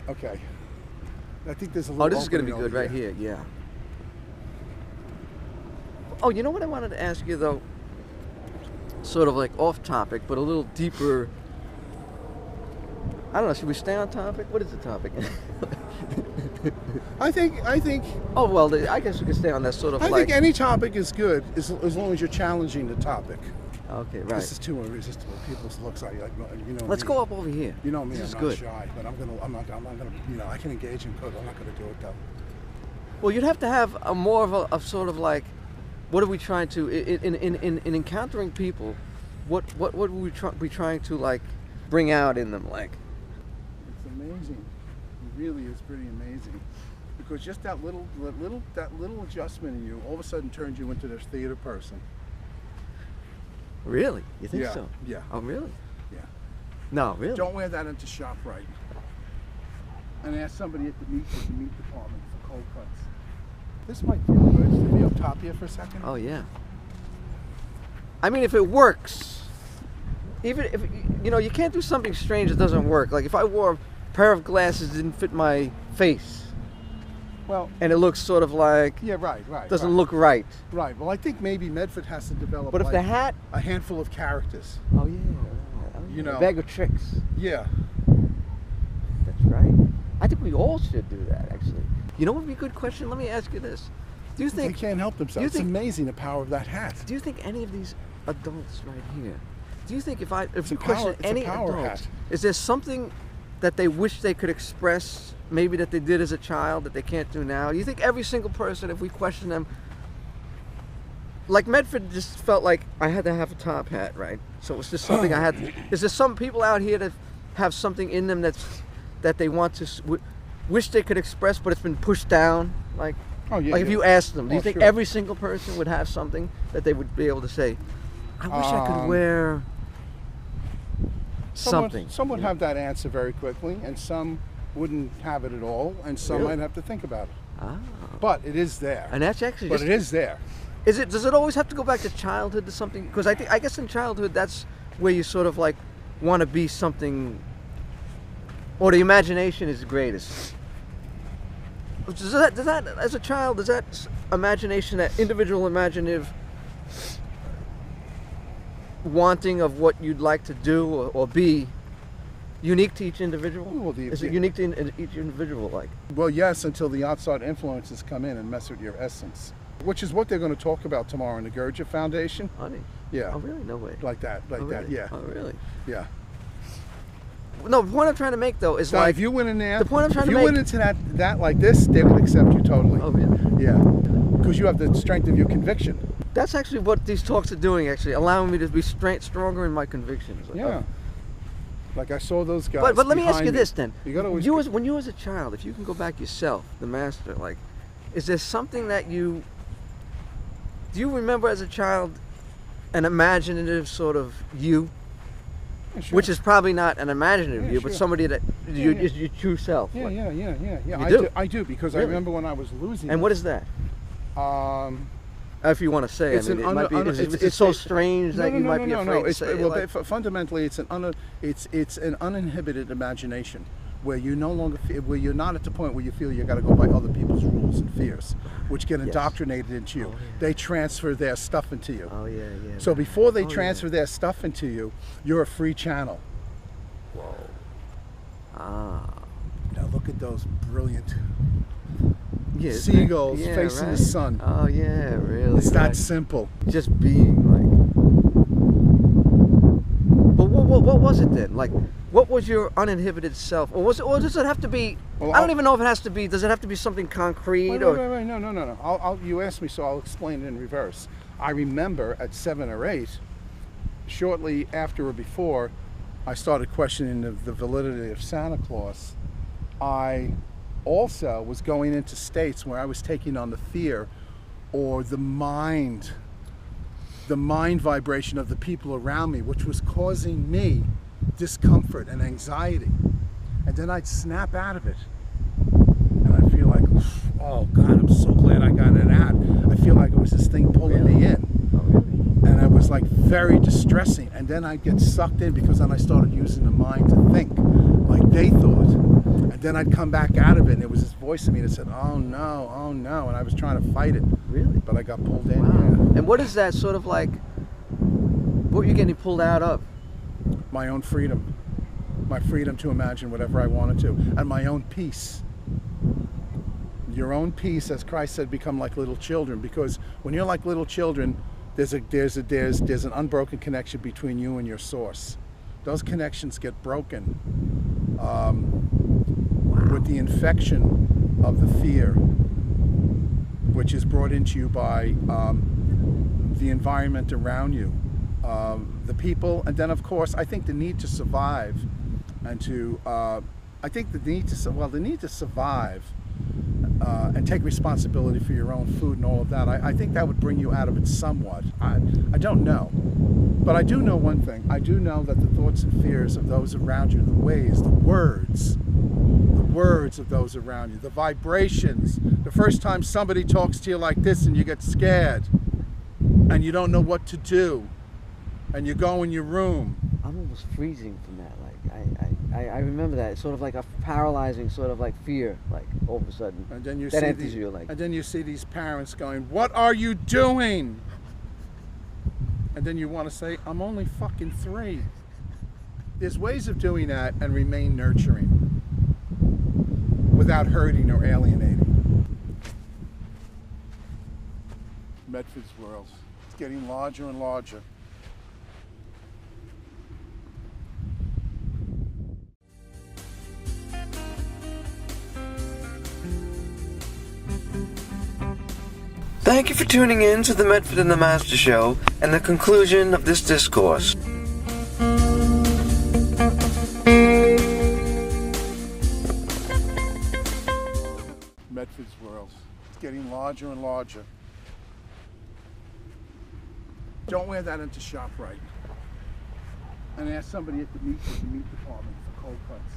Okay. I think there's a little. Oh, this is going to be opening good over right here. Yeah. Oh, you know what I wanted to ask you though? Sort of like off topic, but a little deeper. I don't know. Should we stay on topic? What is the topic? I think. Oh well, I guess we could stay on that sort of I like. think any topic is good as long as you're challenging the topic. Okay, right. This is too irresistible. People's looks like you know. Let's me. go up over here. You know me. This is I'm good. not shy, but I'm not gonna. You know, I can engage in code. I'm not gonna do it though. Well, you'd have to have a more of a sort of like, what are we trying to in encountering people? What would we be trying to like bring out in them like? It's amazing. It really is pretty amazing. Because just that little adjustment in you all of a sudden turns you into this theater person. Really? You think Yeah, so? yeah. Oh, really? Yeah. No, really. Don't wear that into ShopRite. And ask somebody at the meat department for cold cuts. This might feel good to be up top here for a second. Oh yeah. I mean, if it works, even if you know, you can't do something strange that doesn't work. Like if I wore a pair of glasses that didn't fit my face. Well, and it looks sort of like right. Doesn't look right. Right. Well, I think maybe Medford has to develop. But if like the hat, a handful of characters. Oh yeah. You know, a bag of tricks. Yeah. That's right. I think we all should do that. Actually. You know what would be a good question? Let me ask you this: do you think they can't help themselves? It's amazing the power of that hat. Do you think any of these adults right here? Do you think if you power, question any adult, hat. is there something that they wish they could express? Maybe that they did as a child that they can't do now. Do you think every single person, if we question them, like Medford just felt like I had to have a top hat, right? So it was just something I had to. Is there some people out here that have something in them that they want to wish they could express, but it's been pushed down? Like, if you asked them, do you think every single person would have something that they would be able to say, I wish I could wear something? Some would have that answer very quickly, and some wouldn't have it at all, and some might have to think about it. Ah. But it is there. And that's actually it is there. Does it always have to go back to childhood to something? Because I guess in childhood that's where you sort of like want to be something, or the imagination is greatest. Does that as a child, does that imagination, that individual imaginative wanting of what you'd like to do or be, unique to each individual? Well, is it unique to each individual? Like, well, yes, until the outside influences come in and mess with your essence, which is what they're going to talk about tomorrow in the Gurdjieff Foundation. Honey. Yeah. Oh, really? No way. Like that. Really? Yeah. Oh, really? Yeah. No, the point I'm trying to make though is if you went in there, the point I'm trying to make. If you went into that like this, they would accept you totally. Oh, really? Yeah. Because you have the strength of your conviction. That's actually what these talks are doing. Actually, allowing me to be stronger in my convictions. Yeah. Like I saw those guys. But let me ask you this then. You gotta always when you was a child, if you can go back yourself, the master, like, is there something that do you remember as a child, an imaginative sort of you? Yeah, sure. Which is probably not an imaginative you, sure. but somebody that is your true self. Yeah, like, yeah. I do because really? I remember when I was losing. And what is that? If you want to say, it's it's so strange that you might be afraid to say. Well, fundamentally, it's an uninhibited imagination where you no longer where you're not at the point where you feel you got to go by other people's rules and fears, which get indoctrinated into you. They transfer their stuff into you. Oh yeah. So before they transfer their stuff into you, you're a free channel. Whoa. Ah. Now look at those brilliant seagulls facing the sun. Oh yeah, really. It's that simple. Just being like. But what was it then? Like, what was your uninhibited self, or does it have to be? Well, I don't even know if it has to be. Does it have to be something concrete? Wait, no. You asked me, so I'll explain it in reverse. I remember at 7 or 8, shortly after or before, I started questioning the validity of Santa Claus. I also was going into states where I was taking on the fear or the mind vibration of the people around me, which was causing me discomfort and anxiety. And then I'd snap out of it. And I'd feel like, oh God, I'm so glad I got it out. I feel like it was this thing pulling me in. Oh, really? And it was like very distressing. And then I'd get sucked in because then I started using the mind to think like they thought. And then I'd come back out of it, and there was this voice in me that said, oh no, and I was trying to fight it. Really? But I got pulled in. Wow. Yeah. And what is that sort of like, what were you getting pulled out of? My own freedom. My freedom to imagine whatever I wanted to. And my own peace. Your own peace, as Christ said, become like little children. Because when you're like little children, there's an unbroken connection between you and your source. Those connections get broken with the infection of the fear, which is brought into you by the environment around you, the people, and then of course I think the need to survive, and the need to survive and take responsibility for your own food and all of that. I think that would bring you out of it somewhat. I don't know. But I do know one thing. I do know that the thoughts and fears of those around you, the ways, the words of those around you, the vibrations, the first time somebody talks to you like this and you get scared and you don't know what to do and you go in your room. I'm almost freezing from that. Like I remember that. It's sort of like a paralyzing sort of like fear, like all of a sudden. And then you that see enters you like. And then you see these parents going, "What are you doing?" And then you want to say, "I'm only fucking 3." There's ways of doing that and remain nurturing without hurting or alienating. Medford's world. It's getting larger and larger. Thank you for tuning in to the Medford and the Master Show and the conclusion of this discourse. Medford's world. It's getting larger and larger. Don't wear that into ShopRite. And ask somebody at the meat department for cold cuts.